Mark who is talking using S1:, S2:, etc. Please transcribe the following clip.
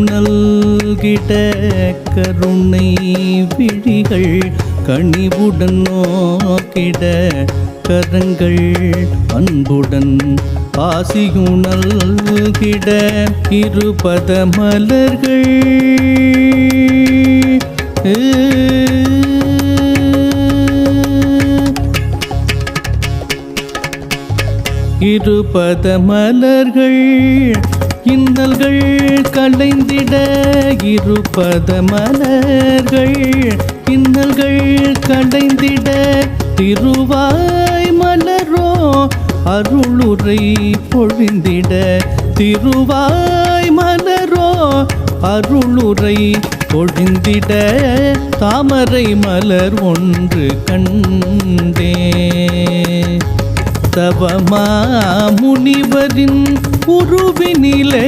S1: நல்கிட கருணை விழிகள் கனிவுடன் நோக்கிட கரங்கள் அன்புடன் ஆசியும் நல்கிட இருபத மலர்கள் இருபத மலர்கள் இன்னல்கள் களைந்திட இருபத மலர்கள் இன்னல்கள் களைந்திட திருவாய் மலரோ அருளுரை பொழிந்திட திருவாய் மலரோ அருளுரை பொழிந்திட தாமரை மலர் ஒன்று கண்டே தவமா முனிவரின் உருவினிலேயான